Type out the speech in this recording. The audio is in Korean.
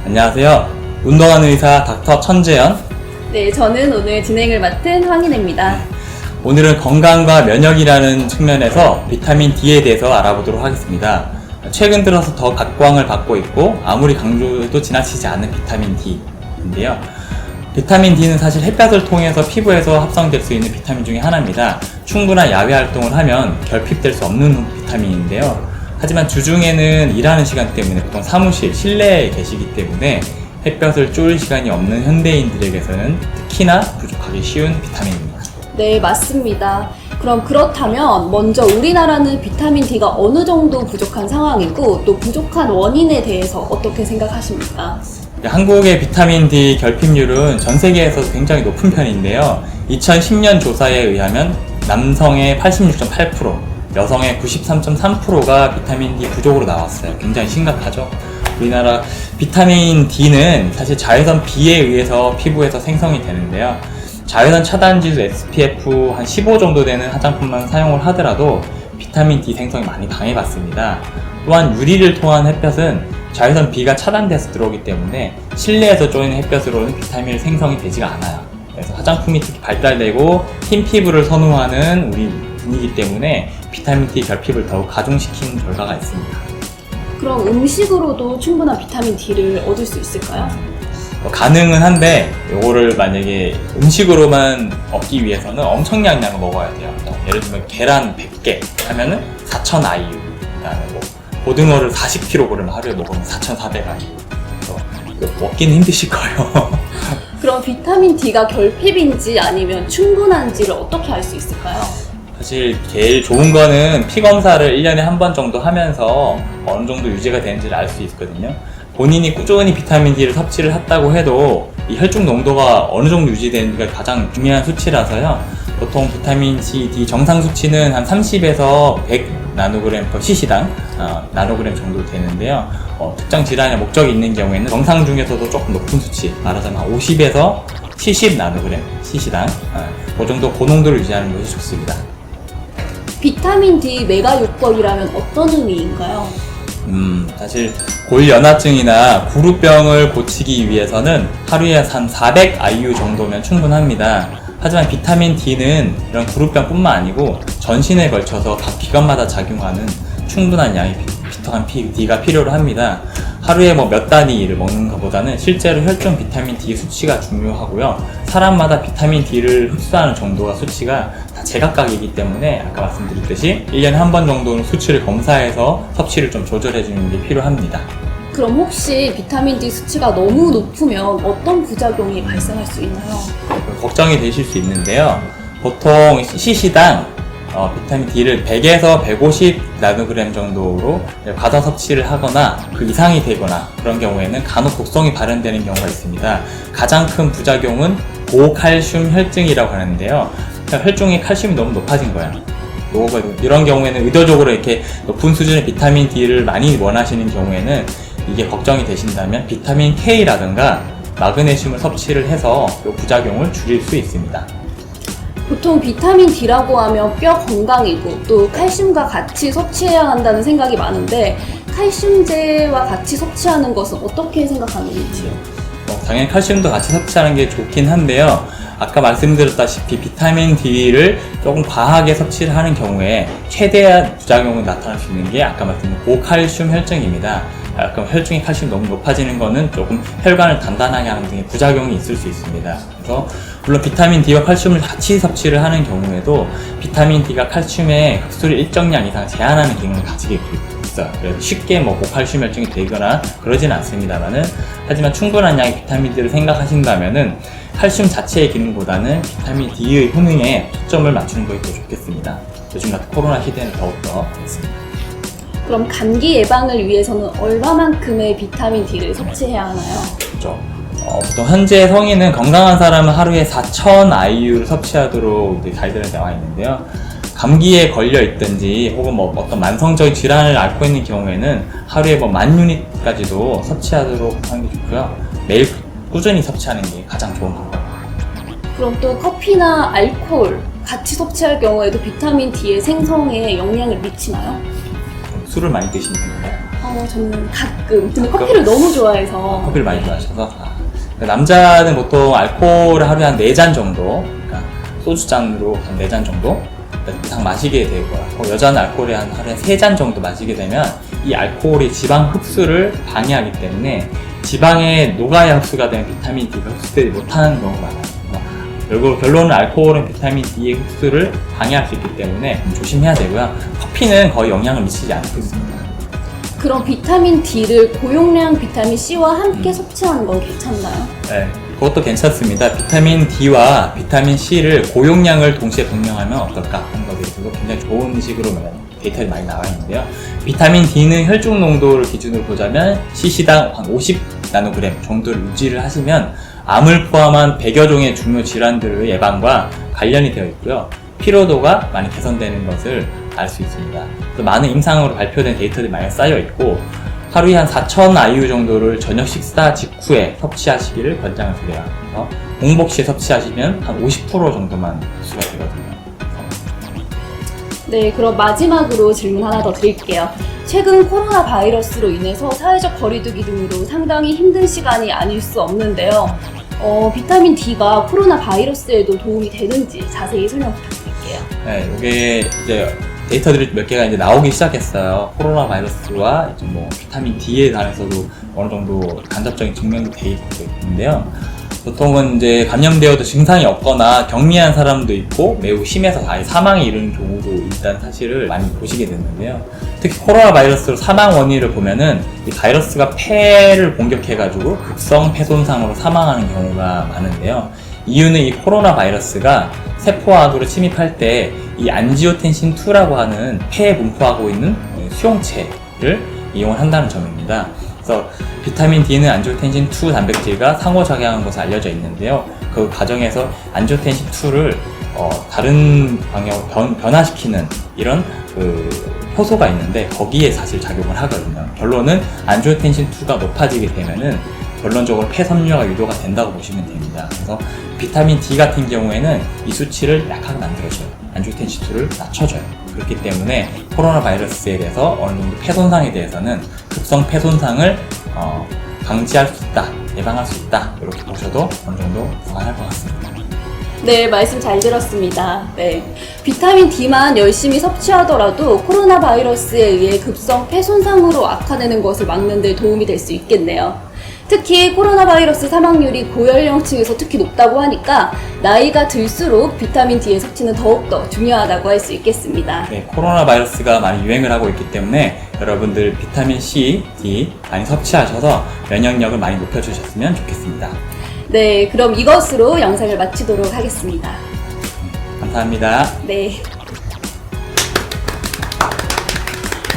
안녕하세요. 운동하는 의사 닥터 천재현. 네, 저는 오늘 진행을 맡은 황인혜입니다. 오늘은 건강과 면역이라는 측면에서 비타민 D에 대해서 알아보도록 하겠습니다. 최근 들어서 더 각광을 받고 있고 아무리 강조해도 지나치지 않는 비타민 D인데요. 비타민 D는 사실 햇볕을 통해서 피부에서 합성될 수 있는 비타민 중에 하나입니다. 충분한 야외 활동을 하면 결핍될 수 없는 비타민인데요. 하지만 주중에는 일하는 시간 때문에 보통 사무실, 실내에 계시기 때문에 햇볕을 쬐을 시간이 없는 현대인들에게서는 특히나 부족하기 쉬운 비타민입니다. 네, 맞습니다. 그럼 그렇다면 먼저 우리나라는 비타민 D가 어느 정도 부족한 상황이고 또 부족한 원인에 대해서 어떻게 생각하십니까? 한국의 비타민 D 결핍률은 전 세계에서 굉장히 높은 편인데요. 2010년 조사에 의하면 남성의 86.8%, 여성의 93.3%가 비타민 D 부족으로 나왔어요. 굉장히 심각하죠. 우리나라 비타민 D는 사실 자외선 B에 의해서 피부에서 생성이 되는데요. 자외선 차단지수 SPF 한 15 정도 되는 화장품만 사용을 하더라도 비타민 D 생성이 많이 방해받습니다. 또한 유리를 통한 햇볕은 자외선 B가 차단돼서 들어오기 때문에 실내에서 쬐이는 햇볕으로는 비타민 생성이 되지가 않아요. 그래서 화장품이 특히 발달되고 흰 피부를 선호하는 우리 분이기 때문에 비타민 D 결핍을 더욱 가중시키는 결과가 있습니다. 그럼 음식으로도 충분한 비타민 D를 얻을 수 있을까요? 가능은 한데 이거를 만약에 음식으로만 얻기 위해서는 엄청난 양을 먹어야 돼요. 예를 들면 계란 100개 하면은 4,000 IU, 그다음에 뭐 고등어를 40kg 하루에 먹으면 4,400 IU. 먹기는 힘드실 거예요. 그럼 비타민 D가 결핍인지 아니면 충분한지를 어떻게 알 수 있을까요? 사실 제일 좋은 거는 피 검사를 1년에 한 번 정도 하면서 어느 정도 유지가 되는지를 알 수 있거든요. 본인이 꾸준히 비타민 D를 섭취를 했다고 해도 이 혈중 농도가 어느 정도 유지되는지가 가장 중요한 수치라서요. 보통 비타민 D 정상 수치는 한 30에서 100 나노그램 per cc당 나노그램 정도 되는데요. 특정 질환의 목적이 있는 경우에는 정상 중에서도 조금 높은 수치, 말하자면 50에서 70 나노그램 cc당 그 정도 고농도를 유지하는 것이 좋습니다. 비타민 D 메가요법이라면 어떤 의미인가요? 사실 골연화증이나 구루병을 고치기 위해서는 하루에 한 400 IU 정도면 충분합니다. 하지만 비타민 D는 이런 구루병뿐만 아니고 전신에 걸쳐서 각 기관마다 작용하는 충분한 양의 비타민 D가 필요로 합니다. 하루에 몇 단위를 먹는 것보다는 실제로 혈중 비타민 D 수치가 중요하고요. 사람마다 비타민 D를 흡수하는 정도가 수치가 다 제각각이기 때문에 아까 말씀드렸듯이 1년에 한 번 정도는 수치를 검사해서 섭취를 좀 조절해 주는 게 필요합니다. 그럼 혹시 비타민 D 수치가 너무 높으면 어떤 부작용이 발생할 수 있나요? 걱정이 되실 수 있는데요. 보통 cc당 비타민 D를 100에서 150 나노그램 정도로 과다 섭취를 하거나 그 이상이 되거나 그런 경우에는 간혹 독성이 발현되는 경우가 있습니다. 가장 큰 부작용은 고칼슘 혈증이라고 하는데요. 혈중의 칼슘이 너무 높아진 거예요. 이런 경우에는 의도적으로 이렇게 높은 수준의 비타민 D를 많이 원하시는 경우에는 이게 걱정이 되신다면 비타민 K라든가 마그네슘을 섭취를 해서 이 부작용을 줄일 수 있습니다. 보통 비타민 D라고 하면 뼈 건강이고 또 칼슘과 같이 섭취해야 한다는 생각이 많은데 칼슘제와 같이 섭취하는 것은 어떻게 생각하는지요? 당연히 칼슘도 같이 섭취하는 게 좋긴 한데요. 아까 말씀드렸다시피 비타민 D를 조금 과하게 섭취를 하는 경우에 최대한 부작용이 나타날 수 있는 게 아까 말씀드린 고칼슘 혈증입니다. 약간 혈중의 칼슘이 너무 높아지는 거는 조금 혈관을 단단하게 하는 등의 부작용이 있을 수 있습니다. 그래서 물론 비타민 D와 칼슘을 같이 섭취를 하는 경우에도 비타민 D가 칼슘의 흡수를 일정량 이상 제한하는 기능을 가지게 있어요. 그래서 쉽게 고칼슘 혈증이 되거나 그러진 않습니다만은 하지만 충분한 양의 비타민 D를 생각하신다면은 칼슘 자체의 기능보다는 비타민 D의 효능에 초점을 맞추는 것이 더 좋겠습니다. 요즘 같은 코로나 시대는 더욱더 그렇습니다. 그럼 감기 예방을 위해서는 얼마만큼의 비타민 D를 섭취해야 하나요? 그렇죠. 보통 현재 성인은 건강한 사람은 하루에 4,000 IU를 섭취하도록 가이드라인이 나와 있는데요. 감기에 걸려 있든지 혹은 어떤 만성적인 질환을 앓고 있는 경우에는 하루에 10,000유닛까지도 섭취하도록 하는 게 좋고요. 매일 꾸준히 섭취하는 게 가장 좋은 방법입니다. 그럼 또 커피나 알코올 같이 섭취할 경우에도 비타민 D의 생성에 영향을 미치나요? 술을 많이 드시는 편인가요? 저는 가끔. 근데 가끔? 커피를 너무 좋아해서. 커피를 많이 좋아하셔서 남자는 보통 알코올을 하루에 한 4잔 정도, 그러니까 소주잔으로 한 4잔 정도 이상 마시게 되고요. 여자는 알코올을 한 하루에 3잔 정도 마시게 되면 이 알코올이 지방 흡수를 방해하기 때문에 지방에 녹아야 흡수가 되는 비타민 D가 흡수되지 못하는 경우가 많아요. 결론은 알코올은 비타민 D의 흡수를 방해할 수 있기 때문에 조심해야 되고요. 커피는 거의 영향을 미치지 않고 있습니다. 그럼 비타민 D를 고용량 비타민 C와 함께 섭취하는 건 괜찮나요? 네, 그것도 괜찮습니다. 비타민 D와 비타민 C를 고용량을 동시에 복용하면 어떨까 하는 것에 대해서도 굉장히 좋은 식으로 데이터가 많이 나와 있는데요. 비타민 D는 혈중 농도를 기준으로 보자면 CC당 한 50 나노그램 정도를 유지를 하시면 암을 포함한 100여 종의 중요 질환들의 예방과 관련이 되어 있고요. 피로도가 많이 개선되는 것을 알 수 있습니다. 또 많은 임상으로 발표된 데이터들이 많이 쌓여 있고 하루에 한 4,000 IU 정도를 저녁 식사 직후에 섭취하시기를 권장을 드려요. 그래서 공복 시에 섭취하시면 한 50% 정도만 흡수가 되거든요. 네, 그럼 마지막으로 질문 하나 더 드릴게요. 최근 코로나 바이러스로 인해서 사회적 거리두기 등으로 상당히 힘든 시간이 아닐 수 없는데요. 비타민 D가 코로나 바이러스에도 도움이 되는지 자세히 설명 부탁드릴게요. 네, 이게 이제 데이터들이 몇 개가 이제 나오기 시작했어요. 코로나 바이러스와 이제 비타민 D에 관해서도 어느 정도 간접적인 증명이 되어 있는데요. 보통은 이제 감염되어도 증상이 없거나 경미한 사람도 있고 매우 심해서 아예 사망에 이르는 경우도 있다는 사실을 많이 보시게 됐는데요. 특히 코로나 바이러스로 사망 원인을 보면은 이 바이러스가 폐를 공격해가지고 급성 폐 손상으로 사망하는 경우가 많은데요. 이유는 이 코로나 바이러스가 세포 안으로 침입할 때 이 안지오텐신2라고 하는 폐에 분포하고 있는 수용체를 이용을 한다는 점입니다. 그래서 비타민 D는 안지오텐신2 단백질과 상호작용하는 것으로 알려져 있는데요. 그 과정에서 안지오텐신2를 다른 방향으로 변화시키는 이런 효소가 있는데 거기에 사실 작용을 하거든요. 결론은 안지오텐신2가 높아지게 되면은 결론적으로 폐 섬유화가 유도가 된다고 보시면 됩니다. 그래서 비타민 D 같은 경우에는 이 수치를 약하게 만들어줘요. 안지오텐신2를 낮춰줘요. 그렇기 때문에 코로나 바이러스에 대해서 어느 정도 폐 손상에 대해서는 급성 폐 손상을 방지할 수 있다, 예방할 수 있다, 이렇게 보셔도 어느 정도 무방할 것 같습니다. 네, 말씀 잘 들었습니다. 네, 비타민 D만 열심히 섭취하더라도 코로나 바이러스에 의해 급성 폐 손상으로 악화되는 것을 막는 데 도움이 될 수 있겠네요. 특히 코로나 바이러스 사망률이 고연령층에서 특히 높다고 하니까 나이가 들수록 비타민 D의 섭취는 더욱더 중요하다고 할 수 있겠습니다. 네, 코로나 바이러스가 많이 유행을 하고 있기 때문에 여러분들 비타민 C, D 많이 섭취하셔서 면역력을 많이 높여주셨으면 좋겠습니다. 네, 그럼 이것으로 영상을 마치도록 하겠습니다. 감사합니다. 네.